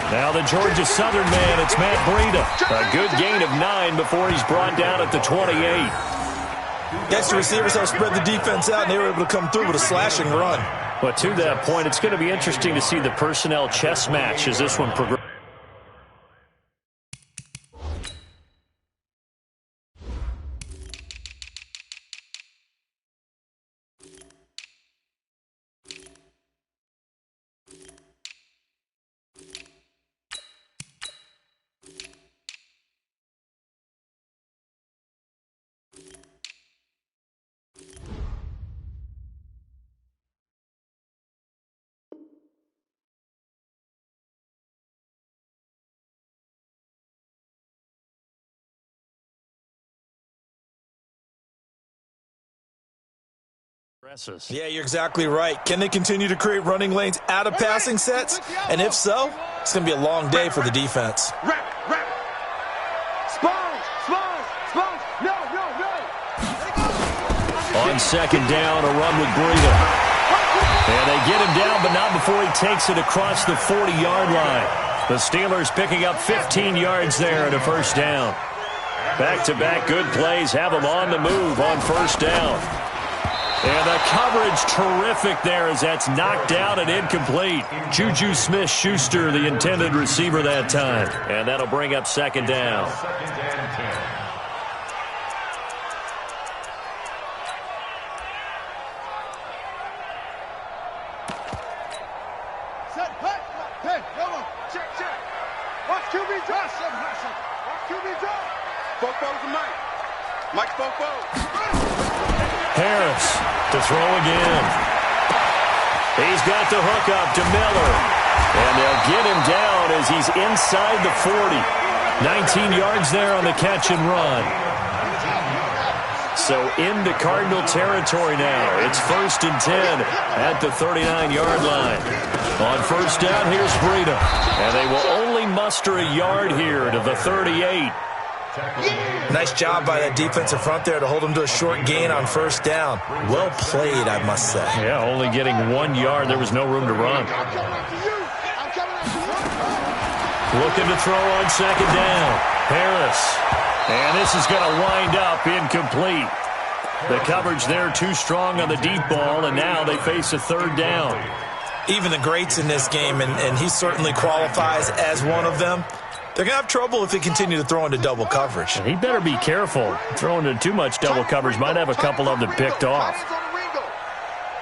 Now the Georgia Southern man, it's Matt Breida. A good gain of 9 before he's brought down at the 28. Extra receivers helped spread the defense out, and they were able to come through with a slashing run. But to that point, it's going to be interesting to see the personnel chess match as this one progresses. Yeah, you're exactly right. Can they continue to create running lanes out of passing sets? And if so, it's going to be a long day for the defense. On second down, a run with Breida. And they get him down, but not before he takes it across the 40-yard line. The Steelers picking up 15 yards there and a first down. Back-to-back good plays have them on the move on first down. And the coverage terrific there as that's knocked out and incomplete. Juju Smith-Schuster, the intended receiver that time. And that'll bring up second down. Harris to throw again. He's got the hook up to Miller. And they'll get him down as he's inside the 40. 19 yards there on the catch and run. So into Cardinal territory now. It's 1st and 10 at the 39-yard line. On first down, here's Breida. And they will only muster a yard here to the 38. Nice job by that defensive front there to hold him to a short gain on first down. Well played, I must say. Yeah, only getting 1 yard. There was no room to run. Looking to throw on second down. Harris. And this is going to wind up incomplete. The coverage there too strong on the deep ball, and now they face a third down. Even the greats in this game, and he certainly qualifies as one of them, they're going to have trouble if they continue to throw into double coverage. He better be careful. Throwing into too much double coverage might have a couple of them picked off.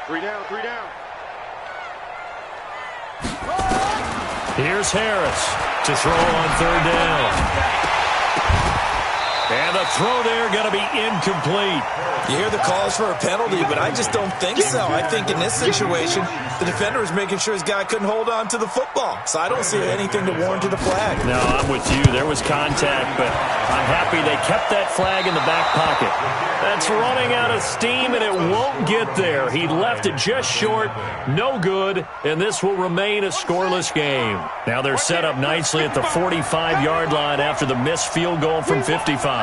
3 down, 3 down. Here's Harris to throw on third down. And the throw there going to be incomplete. You hear the calls for a penalty, but I just don't think so. I think in this situation, the defender is making sure his guy couldn't hold on to the football. So I don't see anything to warrant a flag. No, I'm with you. There was contact, but I'm happy they kept that flag in the back pocket. That's running out of steam, and it won't get there. He left it just short. No good, and this will remain a scoreless game. Now they're set up nicely at the 45-yard line after the missed field goal from 55.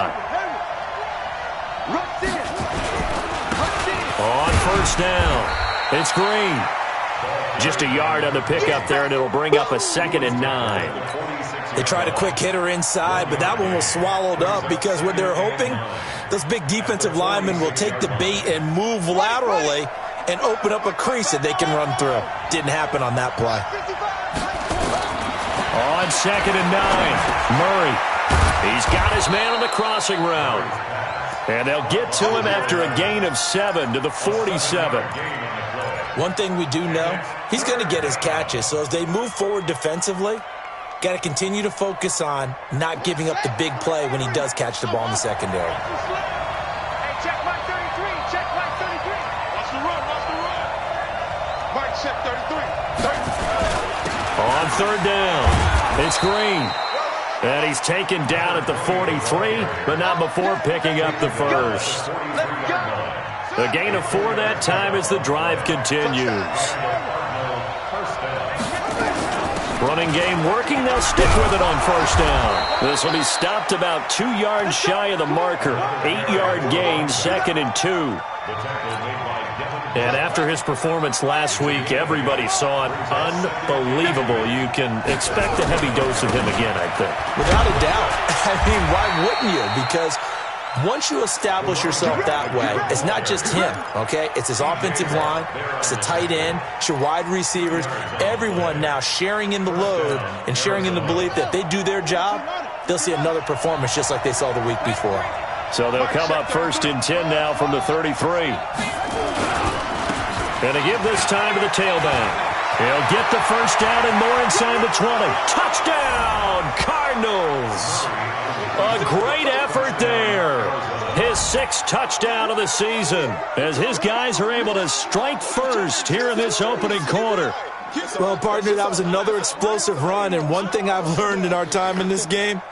On first down, it's Green. Just a yard on the pickup there, and it'll bring up a 2nd and 9. They tried a quick hitter inside, but that one was swallowed up because what they're hoping, those big defensive linemen will take the bait and move laterally and open up a crease that they can run through. Didn't happen on that play. On 2nd and 9, Murray. He's got his man on the crossing route. And they'll get to him after a gain of 7 to the 47. One thing we do know, he's going to get his catches. So as they move forward defensively, got to continue to focus on not giving up the big play when he does catch the ball in the secondary. Hey, check Mike 33. Check Mike 33. Watch the run. Watch the run. Mike, check 33. On third down, it's Green. And he's taken down at the 43, but not before picking up the first. A gain of 4 that time as the drive continues. Running game working. They'll stick with it on first down. This will be stopped about 2 yards shy of the marker. 8-yard gain, 2nd and 2. And after his performance last week, everybody saw it. Unbelievable. You can expect a heavy dose of him again, I think. Without a doubt. I mean, why wouldn't you? Because once you establish yourself that way, it's not just him, okay? It's his offensive line, it's the tight end, it's your wide receivers, everyone now sharing in the load and sharing in the belief that they do their job, they'll see another performance just like they saw the week before. So they'll come up 1st and 10 now from the 33. And they give this time to the tailback. He'll get the first down and more inside the 20. Touchdown, Cardinals! A great effort there. His 6th touchdown of the season as his guys are able to strike first here in this opening quarter. Well, partner, that was another explosive run, and one thing I've learned in our time in this game,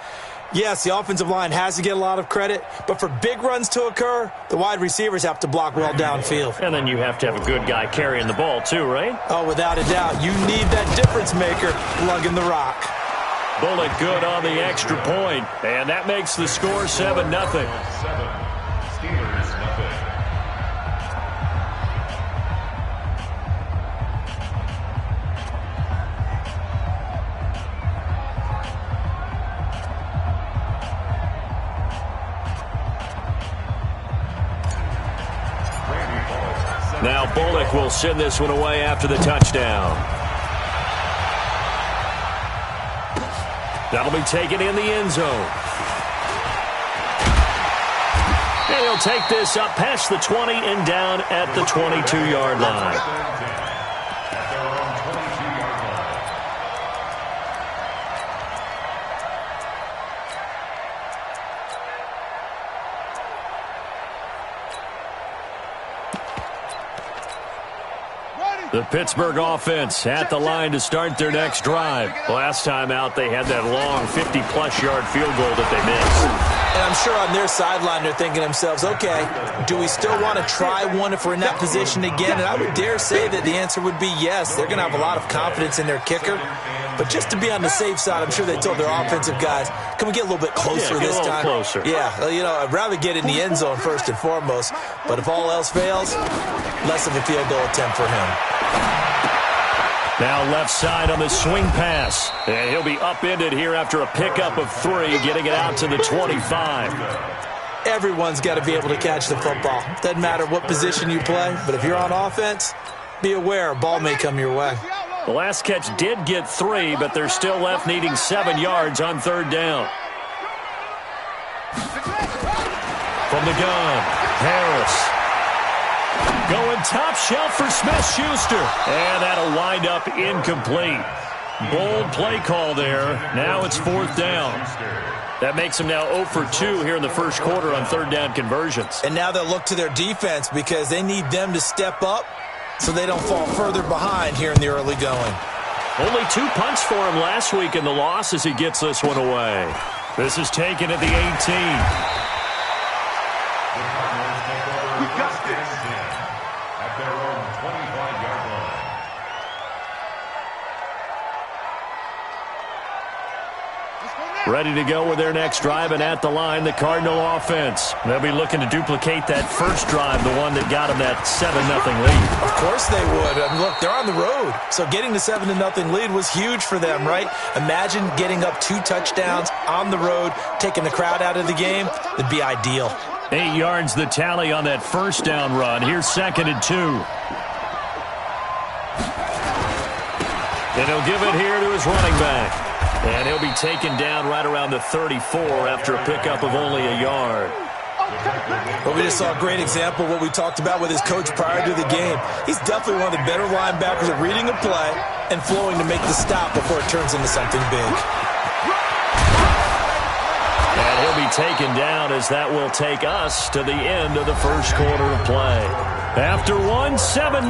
yes, the offensive line has to get a lot of credit, but for big runs to occur, the wide receivers have to block well downfield. And then you have to have a good guy carrying the ball too, right? Oh, without a doubt. You need that difference maker lugging the rock. Bullock good on the extra point, and that makes the score 7-0. Now Bullock will send this one away after the touchdown. That'll be taken in the end zone. And he'll take this up past the 20 and down at the 22-yard line. The Pittsburgh offense at the line to start their next drive. Last time out, they had that long 50-plus-yard field goal that they missed. And I'm sure on their sideline they're thinking to themselves, okay, do we still want to try one if we're in that position again? And I would dare say that the answer would be yes. They're going to have a lot of confidence in their kicker. But just to be on the safe side, I'm sure they told their offensive guys, can we get a little bit closer this time? Closer. Yeah, you know, I'd rather get in the end zone first and foremost. But if all else fails, less of a field goal attempt for him. Now left side on the swing pass. And he'll be upended here after a pickup of 3, getting it out to the 25. Everyone's got to be able to catch the football. Doesn't matter what position you play, but if you're on offense, be aware a ball may come your way. The last catch did get 3, but they're still left needing 7 yards on 3rd down. From the gun, Harris. Going top shelf for Smith-Schuster. And that'll wind up incomplete. Bold play call there. Now it's 4th down. That makes them now 0 for 2 here in the first quarter on 3rd down conversions. And now they'll look to their defense because they need them to step up so they don't fall further behind here in the early going. Only 2 punts for him last week in the loss as he gets this one away. This is taken at the 18. Ready to go with their next drive, and at the line, the Cardinal offense. They'll be looking to duplicate that first drive, the one that got them that 7-0 lead. Of course they would. I mean, look, they're on the road, so getting the 7-0 lead was huge for them, right? Imagine getting up 2 touchdowns on the road, taking the crowd out of the game. It'd be ideal. 8 yards the tally on that first down run. Here's 2nd and 2. And he'll give it here to his running back. And he'll be taken down right around the 34 after a pickup of only a yard. Well, we just saw a great example of what we talked about with his coach prior to the game. He's definitely one of the better linebackers at reading a play and flowing to make the stop before it turns into something big. And he'll be taken down as that will take us to the end of the first quarter of play. After one, 7-0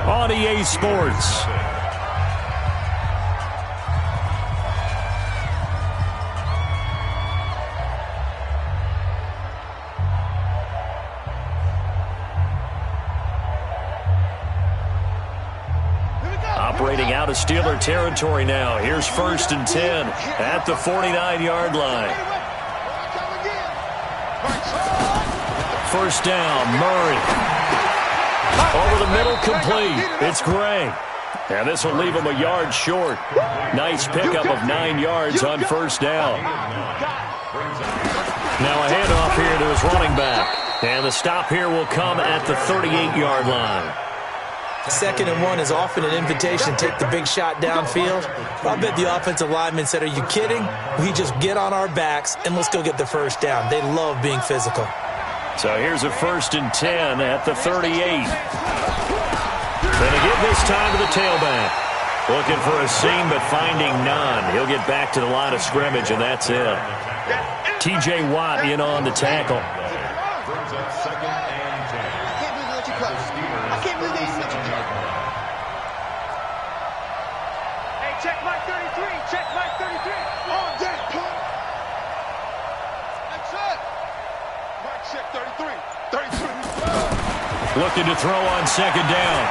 on EA Sports. Operating out of Steeler territory now. Here's 1st and 10 at the 49-yard line. 1st down, Murray. Over the middle, complete. It's Gray. And this will leave him a yard short. Nice pickup of 9 yards on first down. Now a handoff here to his running back. And the stop here will come at the 38-yard line. 2nd and 1 is often an invitation to take the big shot downfield. But I bet the offensive lineman said, are you kidding? We just get on our backs and let's go get the first down. They love being physical. So here's a 1st and 10 at the 38. Going to give this time to the tailback. Looking for a seam, but finding none. He'll get back to the line of scrimmage, and that's it. T.J. Watt in on the tackle. Check Mike 33. Check Mike 33. On deck, pull. That's it. Mike check 33. 33. Looking to throw on 2nd down.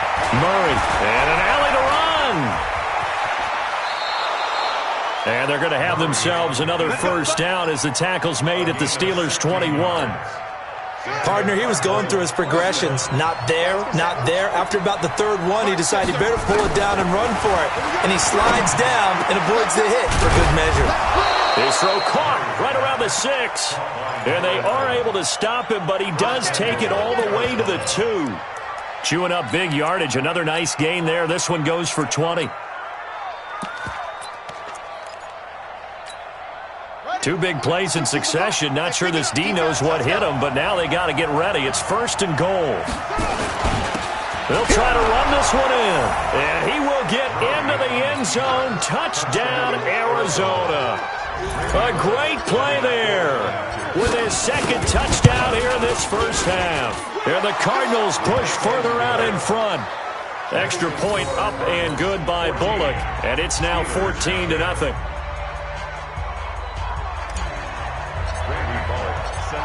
Murray. And an alley to run. And they're going to have themselves another first down as the tackle's made at the Steelers' 21. Partner, he was going through his progressions. Not there, not there. After about the 3rd one, he decided he better pull it down and run for it. And he slides down and avoids the hit for good measure. His throw caught right around the 6. And they are able to stop him, but he does take it all the way to the 2. Chewing up big yardage. Another nice gain there. This one goes for 20. 2 big plays in succession. Not sure this D knows what hit him, but now they got to get ready. It's 1st and goal. They'll try to run this one in. And he will get into the end zone. Touchdown, Arizona. A great play there with his 2nd touchdown here in this first half. And the Cardinals push further out in front. Extra point up and good by Bullock. And it's now 14-0.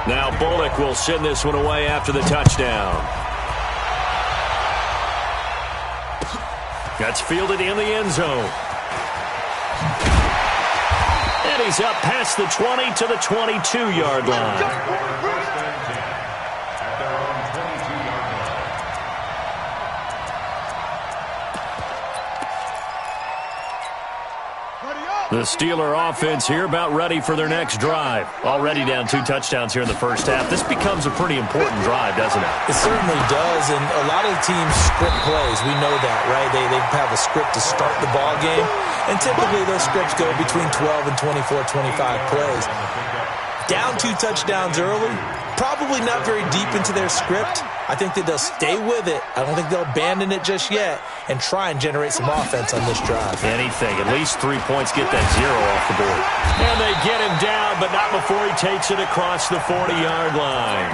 Now Bullock will send this one away after the touchdown. That's fielded in the end zone. And he's up past the 20 to the 22-yard line. The Steeler offense here about ready for their next drive. Already down 2 touchdowns here in the first half. This becomes a pretty important drive, doesn't it? It certainly does, and a lot of the teams script plays. We know that, right? They have a script to start the ball game, and typically those scripts go between 12 and 24, 25 plays. Down 2 touchdowns early, probably not very deep into their script. I think that they'll stay with it. I don't think they'll abandon it just yet and try and generate some offense on this drive. Anything. At least 3 points get that 0 off the board. And they get him down, but not before he takes it across the 40-yard line.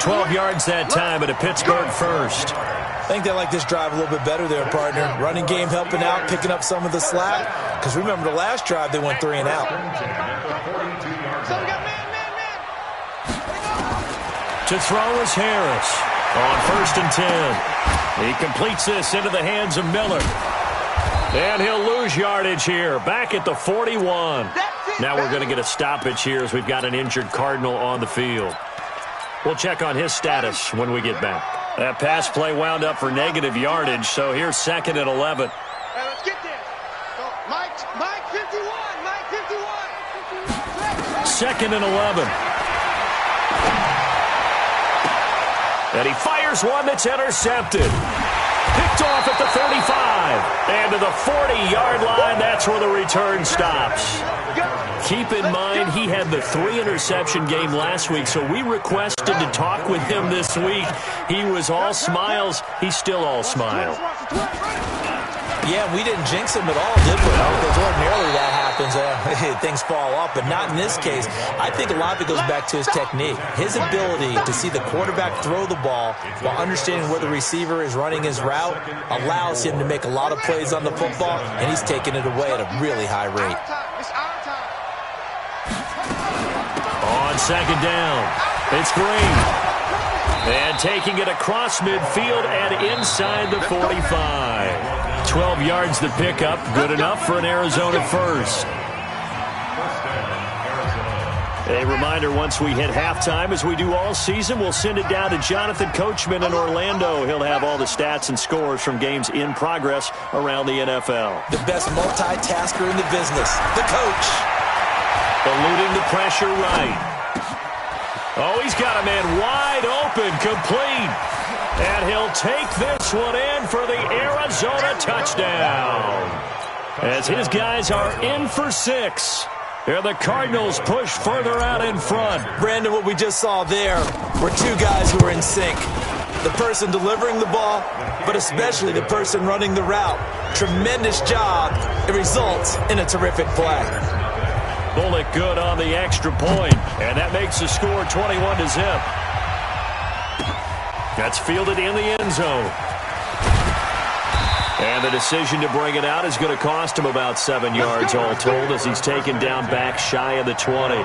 12 yards that time at a Pittsburgh first. I think they like this drive a little bit better there, partner. Running game helping out, picking up some of the slack. Because remember, the last drive, they went 3 and out. To throw is Harris on 1st and 10. He completes this into the hands of Miller. And he'll lose yardage here, back at the 41. Now we're going to get a stoppage here as we've got an injured Cardinal on the field. We'll check on his status when we get back. That pass play wound up for negative yardage, so here's 2nd and 11. Hey, let's get this. So Mike 51. Mike 51. 2nd and 11. And he fires one that's intercepted. Picked off at the 35. And to the 40-yard line, that's where the return stops. Keep in mind, he had the 3-interception game last week, so we requested to talk with him this week. He was all smiles. He's still all smile. Yeah, we didn't jinx him at all, did we? Because ordinarily that happens. Things fall off, but not in this case. I think a lot of it goes back to his technique. His ability to see the quarterback throw the ball while understanding where the receiver is running his route allows him to make a lot of plays on the football, and he's taking it away at a really high rate. On 2nd down, it's Green. And taking it across midfield and inside the 45. 12 yards the pickup, good enough for an Arizona first. A reminder, once we hit halftime, as we do all season, we'll send it down to Jonathan Coachman in Orlando. He'll have all the stats and scores from games in progress around the NFL. The best multitasker in the business, the coach. Eluding the pressure right. Oh, he's got a man wide open, complete. And he'll take this one in for the Arizona touchdown. As his guys are in for 6. And the Cardinals push further out in front. Brandon, what we just saw there were two guys who were in sync. The person delivering the ball, but especially the person running the route. Tremendous job. It results in a terrific play. Bullock good on the extra point, and that makes the score 21-0. That's fielded in the end zone. And the decision to bring it out is going to cost him about 7 yards all told as he's taken down back shy of the 20.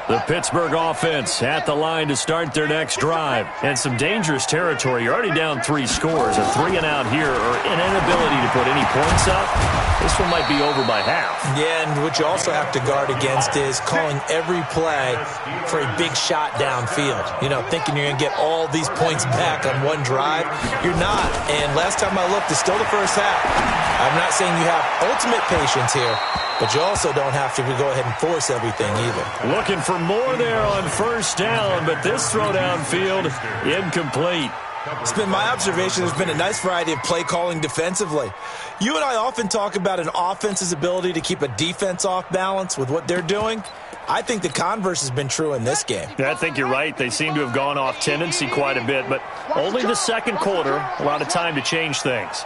The Pittsburgh offense at the line to start their next drive. And some dangerous territory. You're already down 3 scores. A 3-and-out here or an inability to put any points up. This one might be over by half. Yeah, and what you also have to guard against is calling every play for a big shot downfield. You know, thinking you're going to get all these points back on one drive. You're not. And last time I looked, it's still the first half. I'm not saying you have ultimate patience here, but you also don't have to go ahead and force everything either. Looking for more there on first down, but this throw downfield incomplete. It's been my observation there's been a nice variety of play calling defensively. You and I often talk about an offense's ability to keep a defense off balance with what they're doing. I think the converse has been true in this game. Yeah, I think you're right. They seem to have gone off tendency quite a bit, but only the second quarter, a lot of time to change things.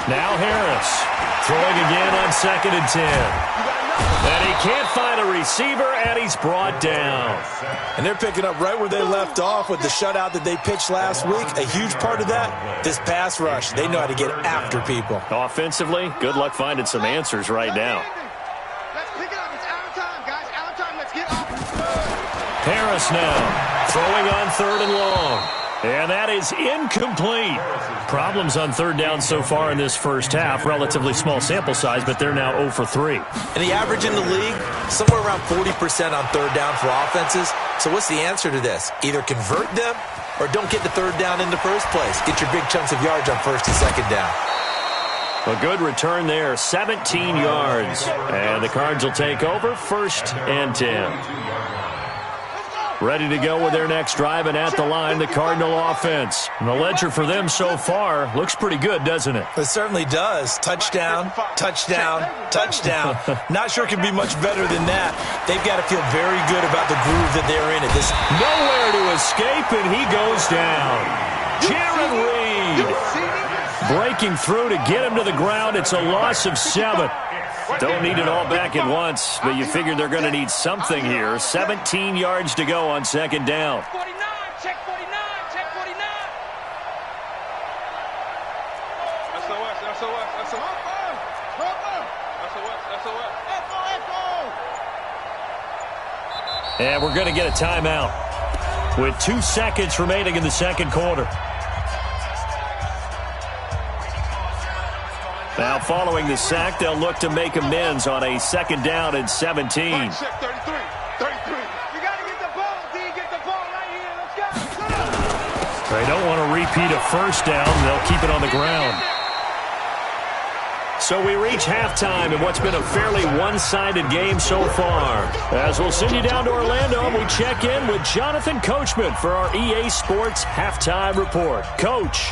Now Harris throwing again on 2nd and 10. And he can't find a receiver, and he's brought down. And they're picking up right where they left off with the shutout that they pitched last week. A huge part of that, this pass rush. They know how to get after people. Offensively, good luck finding some answers right now. Let's pick it up. It's out of time, guys. Out of time. Let's get off. Harris now throwing on 3rd and long. And that is incomplete. Problems on 3rd down so far in this first half. Relatively small sample size, but they're now 0 for 3. And the average in the league, somewhere around 40% on 3rd down for offenses. So what's the answer to this? Either convert them or don't get the 3rd down in the first place. Get your big chunks of yards on 1st and 2nd down. A good return there, 17 yards. And the Cards will take over 1st and 10. Ready to go with their next drive, and at the line, the Cardinal offense. And the ledger for them so far looks pretty good, doesn't it? It certainly does. Touchdown, touchdown, touchdown. Not sure it can be much better than that. They've got to feel very good about the groove that they're in at this. Nowhere to escape, and he goes down. Jaron Reed breaking through to get him to the ground. It's a loss of 7. Don't need it all back at once, but you figure they're going to need something here. 17 yards to go on 2nd down. 49, check 49, check 49. SOS. And we're going to get a timeout with 2 seconds remaining in the second quarter. Now, following the sack, they'll look to make amends on a 2nd down and 17. Check 33. You got to get the ball, D. Get the ball right here. Let's go. They don't want to repeat a 1st down. They'll keep it on the ground. So we reach halftime in what's been a fairly one-sided game so far. As we'll send you down to Orlando, we check in with Jonathan Coachman for our EA Sports Halftime Report. Coach.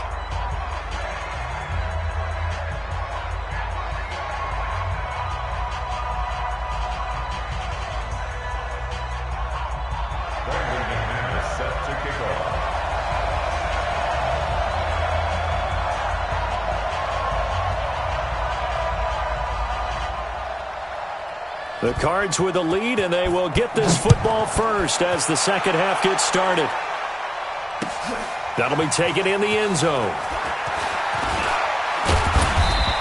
The Cards with a lead, and they will get this football first as the second half gets started. That'll be taken in the end zone.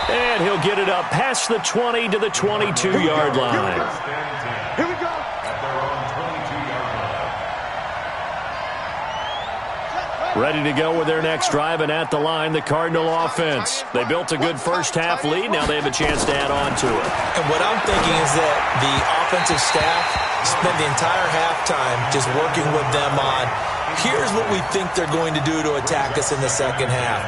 And he'll get it up past the 20 to the 22-yard line. Here we go. Ready to go with their next drive, and at the line, the Cardinal offense. They built a good first-half lead. Now they have a chance to add on to it. And what I'm thinking is that the offensive staff spent the entire halftime just working with them on, here's what we think they're going to do to attack us in the second half.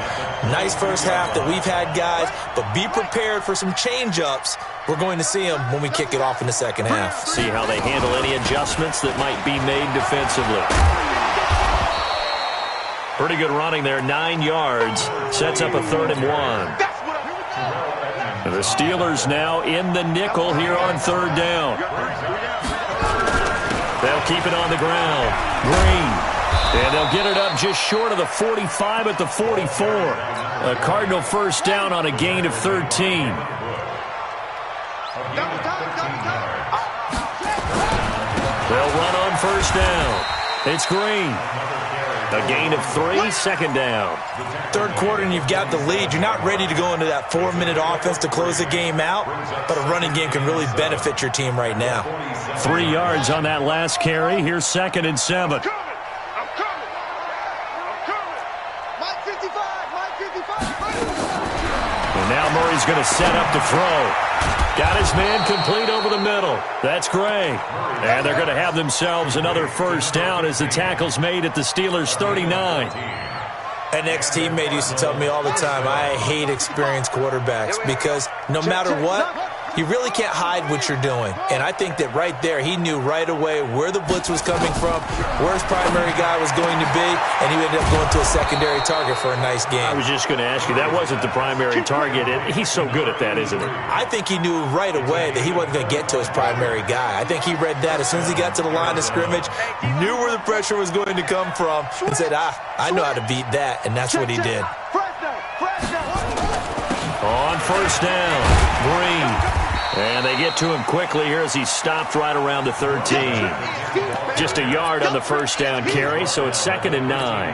Nice first half that we've had, guys, but be prepared for some change-ups. We're going to see them when we kick it off in the second half. See how they handle any adjustments that might be made defensively. Pretty good running there, 9 yards. Sets up a 3rd and 1. And the Steelers now in the nickel here on 3rd down. They'll keep it on the ground. Green. And they'll get it up just short of the 45 at the 44. A Cardinal first down on a gain of 13. They'll run on first down. It's Green. A gain of 3, 2nd down. Third quarter and you've got the lead. You're not ready to go into that 4-minute offense to close the game out, but a running game can really benefit your team right now. 3 yards on that last carry. Here's 2nd and 7. I'm coming. Mike 55. And now Murray's going to set up to throw. Got his man complete over the middle. That's Gray. And they're going to have themselves another first down as the tackle's made at the Steelers' 39. An ex-teammate used to tell me all the time, I hate experienced quarterbacks because no matter what, you really can't hide what you're doing. And I think that right there, he knew right away where the blitz was coming from, where his primary guy was going to be, and he ended up going to a secondary target for a nice game. I was just going to ask you, that wasn't the primary target. He's so good at that, isn't he? I think he knew right away that he wasn't going to get to his primary guy. I think he read that as soon as he got to the line of scrimmage, knew where the pressure was going to come from, and said, I know how to beat that, and that's what he did. On first down, Green. And they get to him quickly here as he stopped right around the 13. Just a yard on the first down carry, so it's 2nd and 9.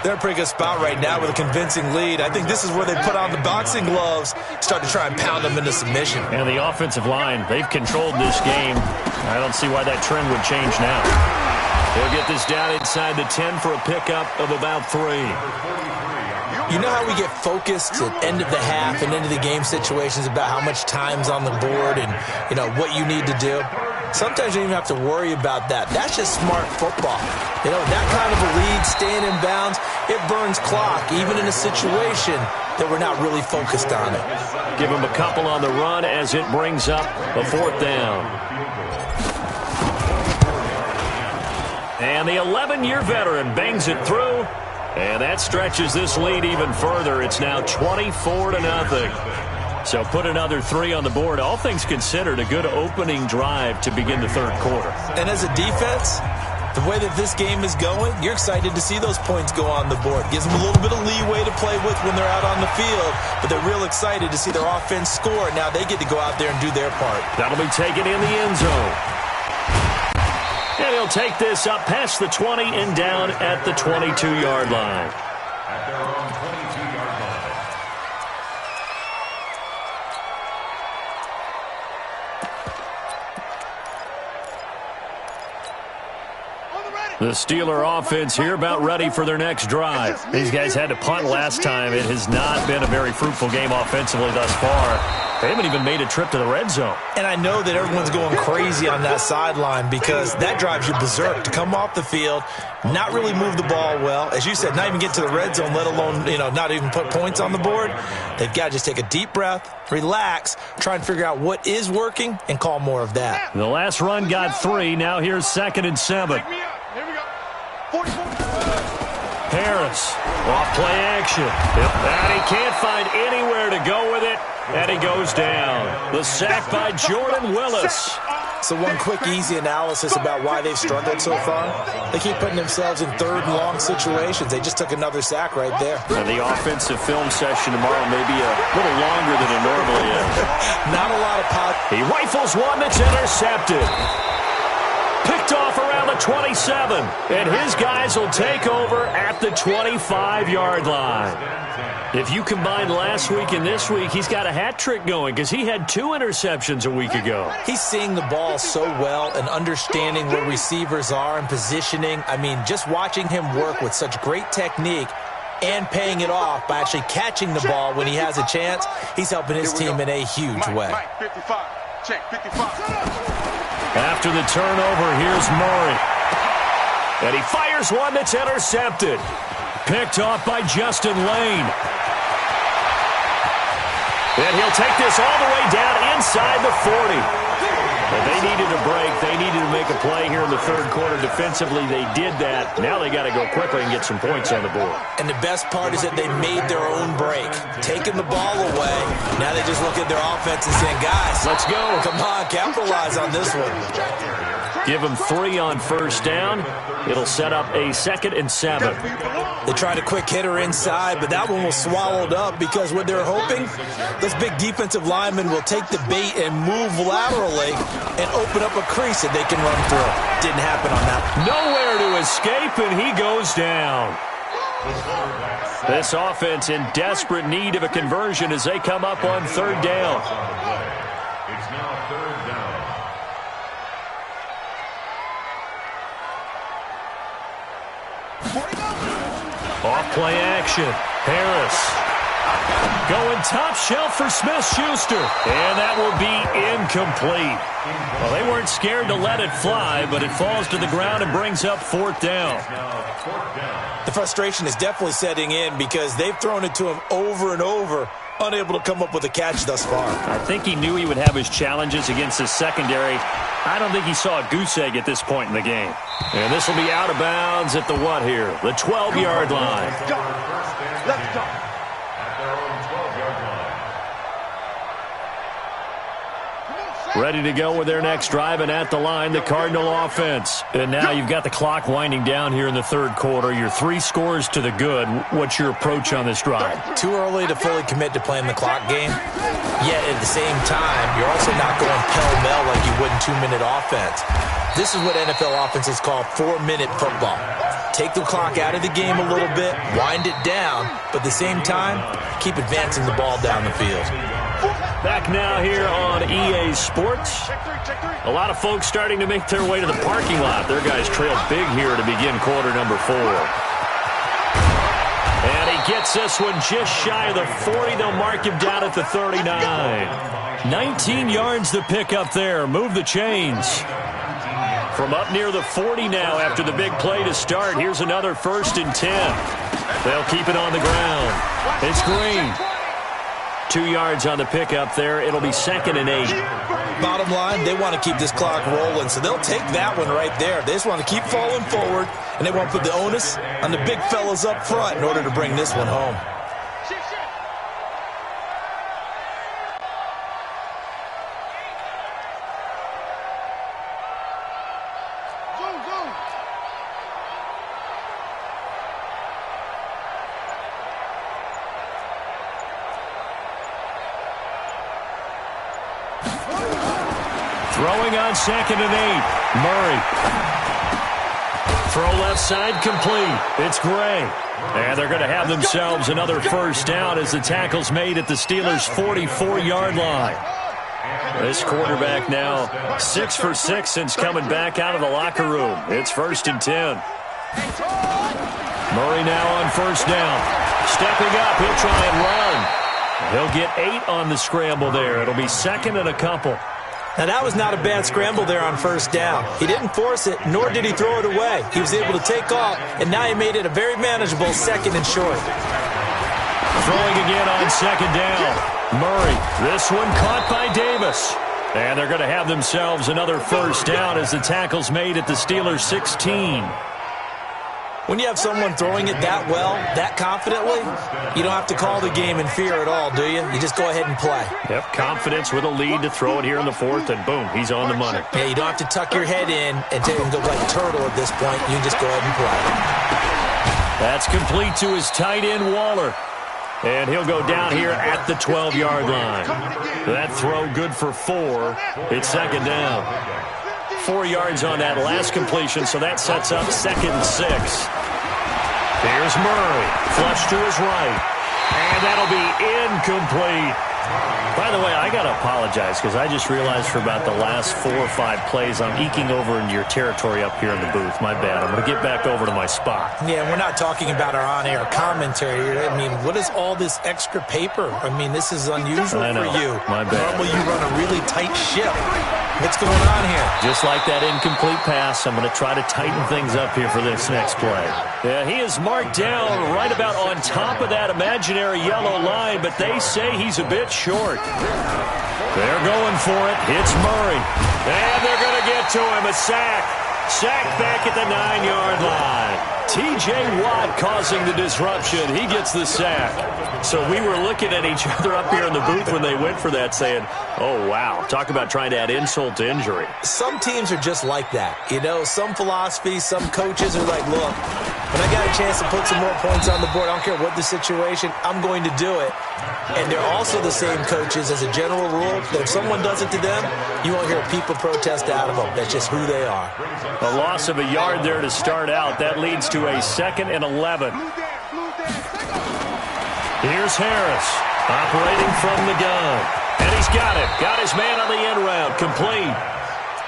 They're in a pretty good spot right now with a convincing lead. I think this is where they put on the boxing gloves, start to try and pound them into submission. And the offensive line, they've controlled this game. I don't see why that trend would change now. They'll get this down inside the 10 for a pickup of about 3. You know how we get focused at end of the half and into the game situations about how much time's on the board and, what you need to do? Sometimes you don't even have to worry about that. That's just smart football. That kind of a lead, staying in bounds, it burns clock, even in a situation that we're not really focused on it. Give them a couple on the run as it brings up a 4th down. And the 11-year veteran bangs it through. And that stretches this lead even further. It's now 24-0. So put another 3 on the board. All things considered, a good opening drive to begin the 3rd quarter. And as a defense, the way that this game is going, you're excited to see those points go on the board. Gives them a little bit of leeway to play with when they're out on the field, but they're real excited to see their offense score. Now they get to go out there and do their part. That'll be taken in the end zone. And he'll take this up past the 20 and down at the 22-yard line. The Steeler offense here about ready for their next drive. These guys had to punt last time. It has not been a very fruitful game offensively thus far. They haven't even made a trip to the red zone. And I know that everyone's going crazy on that sideline because that drives you berserk to come off the field, not really move the ball well. As you said, not even get to the red zone, let alone, not even put points on the board. They've got to just take a deep breath, relax, try and figure out what is working, and call more of that. The last run got 3. Now here's 2nd and 7. Harris, off play action. And he can't find anywhere to go with it, and he goes down. The sack by Jordan Willis. So one quick, easy analysis about why they've struggled so far. They keep putting themselves in 3rd and long situations. They just took another sack right there. And the offensive film session tomorrow may be a little longer than it normally is. Not a lot of pot. He rifles one that's intercepted. Picked picked off around the 27. And his guys will take over at the 25-yard line. If you combine last week and this week, he's got a hat trick going because he had 2 interceptions a week ago. He's seeing the ball so well and understanding where receivers are and positioning. I mean, just watching him work with such great technique and paying it off by actually catching the ball when he has a chance, he's helping his team in a huge way. After the turnover, here's Murray. And he fires one that's intercepted. Picked off by Justin Lane. And he'll take this all the way down inside the 40. But they needed a break. They needed to make a play here in the third quarter. Defensively, they did that. Now they got to go quickly and get some points on the board. And the best part is that they made their own break, taking the ball away. Now they just look at their offense and saying, guys, let's go. Come on, capitalize on this one. Give them 3 on first down. It'll set up a 2nd and 7. They tried a quick hitter inside, but that one was swallowed up because what they're hoping, those big defensive linemen will take the bait and move laterally and open up a crease that they can run through. Didn't happen on that. Nowhere to escape, and he goes down. This offense in desperate need of a conversion as they come up on 3rd down. It's now 3rd down. Off play action. Harris going top shelf for Smith-Schuster. And that will be incomplete. Well, they weren't scared to let it fly, but it falls to the ground and brings up 4th down. The frustration is definitely setting in because they've thrown it to him over and over, unable to come up with a catch thus far. I think he knew he would have his challenges against his secondary. I don't think he saw a goose egg at this point in the game. And this will be out of bounds at the what here? The 12-yard line. Let's go. Ready to go with their next drive, and at the line, the Cardinal offense. And now you've got the clock winding down here in the third quarter. You're 3 scores to the good. What's your approach on this drive? Too early to fully commit to playing the clock game. Yet at the same time, you're also not going pell-mell like you would in 2-minute offense. This is what NFL offenses call 4-minute football. Take the clock out of the game a little bit, wind it down, but at the same time, keep advancing the ball down the field. Back now here on EA Sports. A lot of folks starting to make their way to the parking lot. Their guys trailed big here to begin quarter number 4. And he gets this one just shy of the 40. They'll mark him down at the 39. 19 yards to pick up there. Move the chains. From up near the 40 now after the big play to start. Here's another 1st and 10. They'll keep it on the ground. It's Green. 2 yards on the pickup there. It'll be 2nd and 8. Bottom line, they want to keep this clock rolling, so they'll take that one right there. They just want to keep falling forward, and they want to put the onus on the big fellas up front in order to bring this one home. Throwing on 2nd and 8. Murray. Throw left side complete. It's Gray. And they're going to have themselves another 1st down as the tackle's made at the Steelers' 44-yard line. This quarterback now 6 for 6 since coming back out of the locker room. It's 1st and 10. Murray now on 1st down. Stepping up, he'll try and run. He'll get 8 on the scramble there. It'll be 2nd and a couple. Now, that was not a bad scramble there on 1st down. He didn't force it, nor did he throw it away. He was able to take off, and now he made it a very manageable 2nd and short. Throwing again on 2nd down. Murray, this one caught by Davis. And they're going to have themselves another 1st down as the tackle's made at the Steelers' 16. When you have someone throwing it that well, that confidently, you don't have to call the game in fear at all, do you? You just go ahead and play. Yep, confidence with a lead to throw it here in the 4th, and boom, he's on the money. Yeah, you don't have to tuck your head in and take and go like a turtle at this point. You can just go ahead and play. That's complete to his tight end, Waller. And he'll go down here at the 12-yard line. That throw good for 4. It's 2nd down. 4 yards on that last completion, so that sets up 2nd and 6. Here's Murray, flush to his right, and that'll be incomplete. By the way, I got to apologize because I just realized for about the last 4 or 5 plays I'm eking over into your territory up here in the booth. My bad. I'm going to get back over to my spot. Yeah, we're not talking about our on-air commentary here. I mean, what is all this extra paper? I mean, this is unusual for you. My bad. Normally you run a really tight ship. What's going on here? Just like that incomplete pass, I'm going to try to tighten things up here for this next play. Yeah, he is marked down right about on top of that imaginary yellow line, but they say he's a bit short. They're going for it. Hits Murray. And they're going to get to him. A sack. Sack back at the 9-yard line. T.J. Watt causing the disruption. He gets the sack. So we were looking at each other up here in the booth when they went for that saying, oh, wow, talk about trying to add insult to injury. Some teams are just like that. You know, some philosophies, some coaches are like, look, when I got a chance to put some more points on the board, I don't care what the situation, I'm going to do it. And they're also the same coaches as a general rule that if someone does it to them, you won't hear people protest out of them. That's just who they are. A loss of a yard there to start out. That leads to a 2nd and 11. Here's Harris operating from the gun. And he's got it. Got his man on the end round. Complete.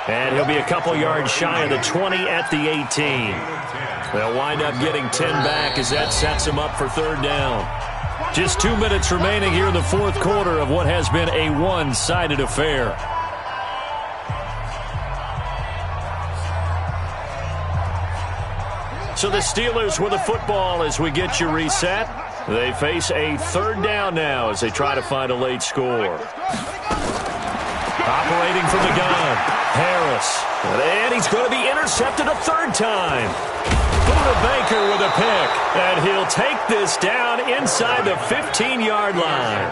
And he'll be a couple yards shy of the 20 at the 18. They'll wind up getting 10 back as that sets him up for 3rd down. Just 2 minutes remaining here in the 4th quarter of what has been a one-sided affair. So the Steelers with the football as we get you reset. They face a 3rd down now as they try to find a late score. Operating from the gun, Harris. And he's going to be intercepted a 3rd time. Buda Baker with a pick. And he'll take this down inside the 15-yard line.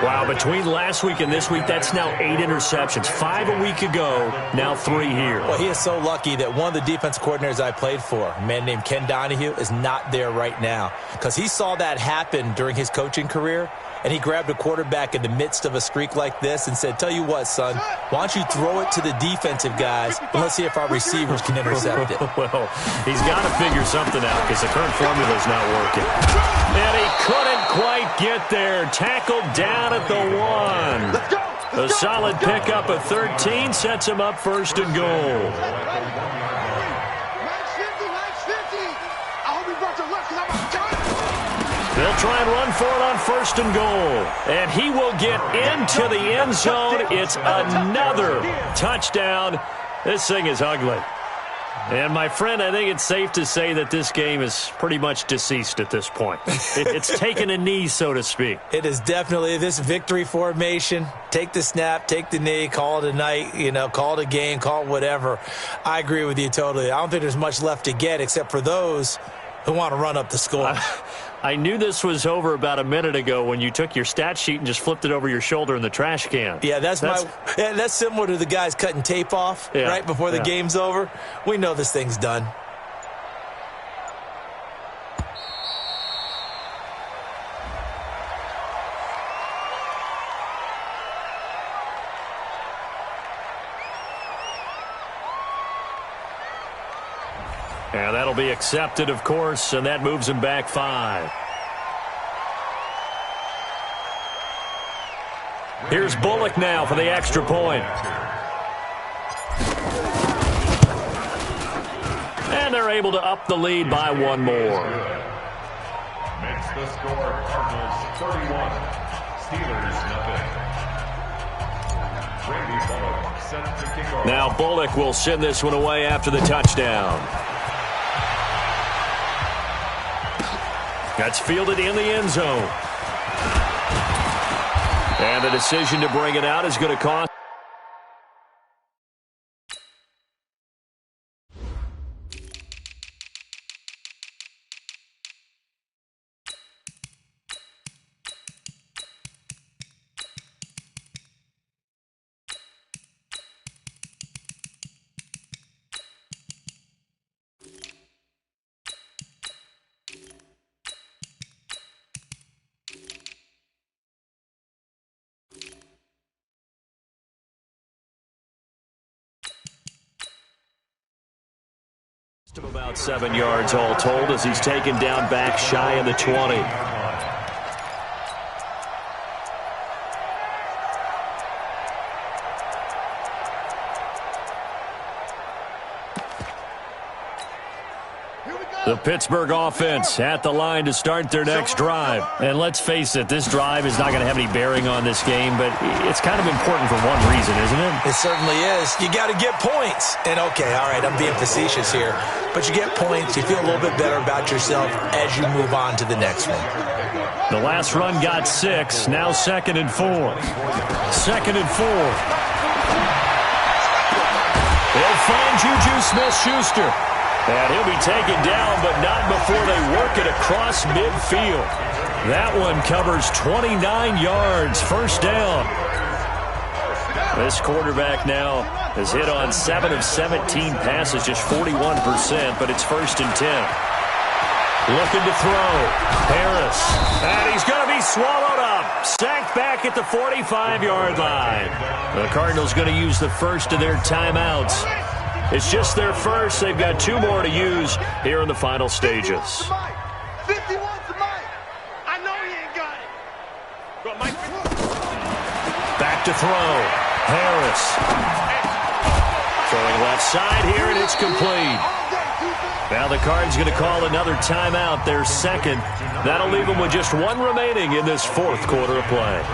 Wow, between last week and this week, that's now 8 interceptions. 5 a week ago, now 3 here. Well, he is so lucky that one of the defense coordinators I played for, a man named Ken Donahue, is not there right now. Because he saw that happen during his coaching career, and he grabbed a quarterback in the midst of a streak like this and said, tell you what, son, why don't you throw it to the defensive guys, and let's see if our receivers can intercept it. Well, he's got to figure something out because the current formula is not working. And he couldn't quite get there. Tackled down at the 1. A solid pickup of 13 sets him up 1st and goal. They'll try and run for it on 1st and goal. And he will get into the end zone. It's another touchdown. This thing is ugly. And, my friend, I think it's safe to say that this game is pretty much deceased at this point. It's taken a knee, so to speak. It is definitely this victory formation. Take the snap, take the knee, call it a night, you know, call it a game, call it whatever. I agree with you totally. I don't think there's much left to get except for those who want to run up the score. I knew this was over about a minute ago when you took your stat sheet and just flipped it over your shoulder in the trash can. Yeah, that's similar to the guys cutting tape off right before the game's over. We know this thing's done. And that'll be accepted, of course, and that moves him back 5. Here's Bullock now for the extra point. And they're able to up the lead by 1 more. Makes the score Cardinals 31, Steelers nothing. Brady Bullock set to kick off. Now Bullock will send this one away after the touchdown. That's fielded in the end zone. And the decision to bring it out is going to cost About 7 yards all told as he's taken down back shy of the 20. The Pittsburgh offense at the line to start their next drive. And let's face it, this drive is not going to have any bearing on this game, but it's kind of important for one reason, isn't it? It certainly is. You got to get points. And, okay, all right, I'm being facetious here. But you get points, you feel a little bit better about yourself as you move on to the next one. The last run got 6, now 2nd and 4. 2nd and 4. They'll find Juju Smith-Schuster. And he'll be taken down, but not before they work it across midfield. That one covers 29 yards, first down. This quarterback now has hit on 7 of 17 passes, just 41%, but it's 1st and 10. Looking to throw. Harris. And he's going to be swallowed up. Sacked back at the 45-yard line. The Cardinals going to use the first of their timeouts. It's just their first. They've got 2 more to use here in the final stages. 51 to Mike. I know he ain't got it. Go, Mike. Back to throw. Harris. Throwing left side here, and it's complete. Now the Cards going to call another timeout, their second. That'll leave them with just 1 remaining in this 4th quarter of play.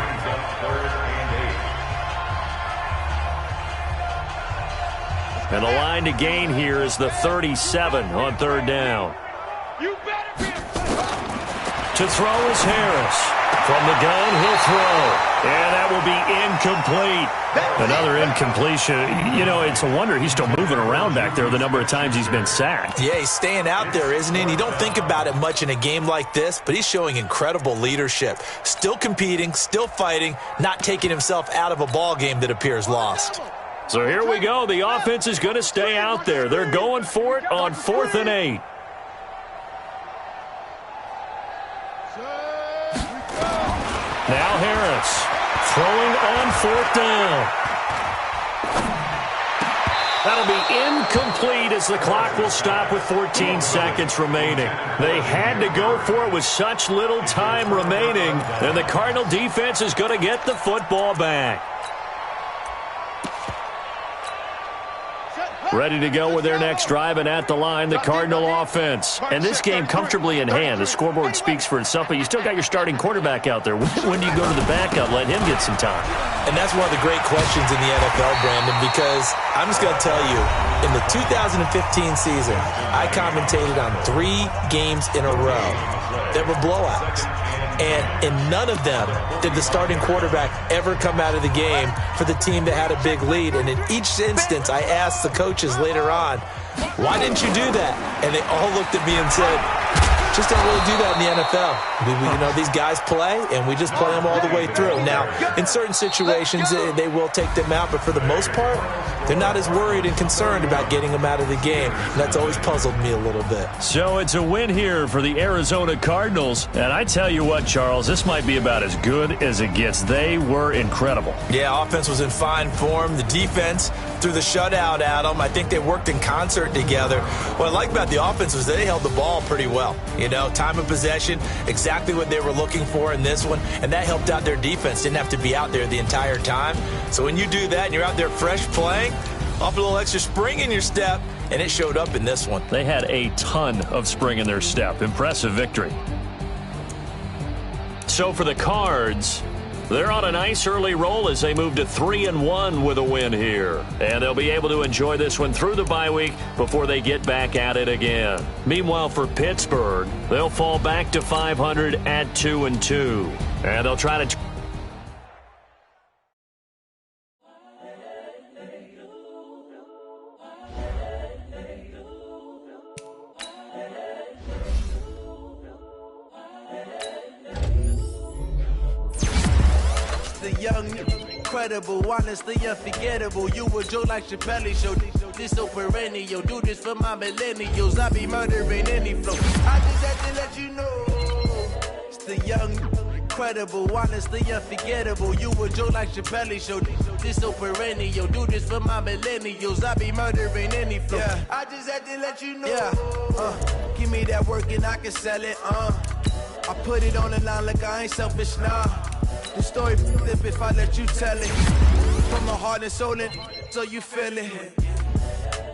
And the line to gain here is the 37 on 3rd down. To throw is Harris. From the gun, he'll throw. And that will be incomplete. Another incompletion. You know, it's a wonder he's still moving around back there the number of times he's been sacked. Yeah, he's staying out there, isn't he? And you don't think about it much in a game like this, but he's showing incredible leadership. Still competing, still fighting, not taking himself out of a ball game that appears lost. So here we go. The offense is going to stay out there. They're going for it on 4th and 8. Now Harris throwing on 4th down. That'll be incomplete as the clock will stop with 14 seconds remaining. They had to go for it with such little time remaining, and the Cardinal defense is going to get the football back. Ready to go with their next drive, and at the line, the Cardinal offense. And this game comfortably in hand. The scoreboard speaks for itself, but you still got your starting quarterback out there. When do you go to the backup, let him get some time? And that's one of the great questions in the NFL, Brandon, because I'm just going to tell you, in the 2015 season, I commentated on 3 games in a row that were blowouts. And in none of them did the starting quarterback ever come out of the game for the team that had a big lead. And in each instance, I asked the coaches later on, why didn't you do that? And they all looked at me and said, just don't really do that in the NFL. You know, these guys play, and we just play them all the way through. Now, in certain situations, they will take them out, but for the most part, they're not as worried and concerned about getting them out of the game. And that's always puzzled me a little bit. So it's a win here for the Arizona Cardinals. And I tell you what, Charles, this might be about as good as it gets. They were incredible. Yeah, offense was in fine form. The defense threw the shutout at them. I think they worked in concert together. What I like about the offense was they held the ball pretty well. You know, time of possession, exactly what they were looking for in this one, and that helped out their defense. Didn't have to be out there the entire time. So when you do that and you're out there fresh playing, off a little extra spring in your step, and it showed up in this one. They had a ton of spring in their step. Impressive victory. So for the Cards, they're on a nice early roll as they move to 3-1 with a win here. And they'll be able to enjoy this one through the bye week before they get back at it again. Meanwhile, for Pittsburgh, they'll fall back to 500 at 2-2. And they'll try to... Incredible, honestly unforgettable. You a joke like Chappelle show. This so perennial. Do this for my millennials. I be murdering any flow. I just had to let you know. It's the young, incredible, honestly unforgettable. You a joke like Chappelle show. this so perennial. Do this for my millennials. I be murdering any flow. Yeah. I just had to let you know. Yeah. Give me that work and I can sell it. I put it on the line like I ain't selfish, nah. The story flip if I let you tell it. From my heart and soul and so you feel it.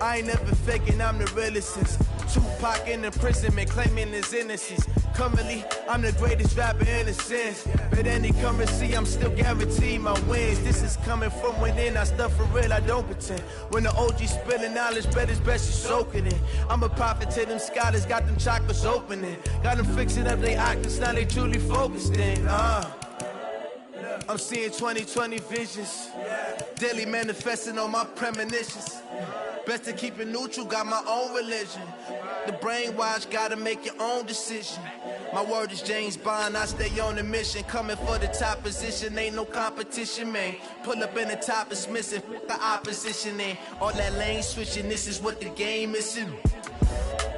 I ain't never faking, I'm the realest since Tupac in imprisonment, claiming his innocence. Currently, I'm the greatest rapper in a sense. But any currency, I'm still guaranteed my wins. This is coming from within, I stuff for real, I don't pretend. When the OG spilling knowledge, bet it's best you soaking it. I'm a prophet to them scholars, got them chakras opening. Got them fixing up they octaves, now they truly focused in. I'm seeing 2020 visions. Daily manifesting on my premonitions. Best to keep it neutral, got my own religion. The brainwash, gotta make your own decision. My word is James Bond, I stay on a mission. Coming for the top position, ain't no competition, man. Pull up in the top, it's missing, the opposition in. All that lane switching, this is what the game is in.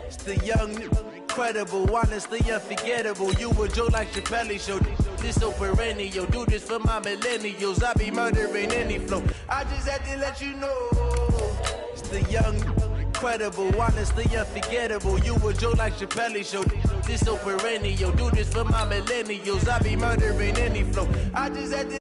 It's the young, incredible, honestly unforgettable. You a joke like Chappelle show. This so perennial, do this for my millennials. I be murdering any flow. I just had to let you know. It's the young, incredible, honestly unforgettable. You a joke like Chappelle show. This so perennial, do this for my millennials. I be murdering any flow. I just had to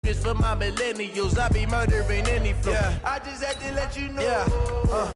this for my millennials. I be murdering any flow. I just had to let you know.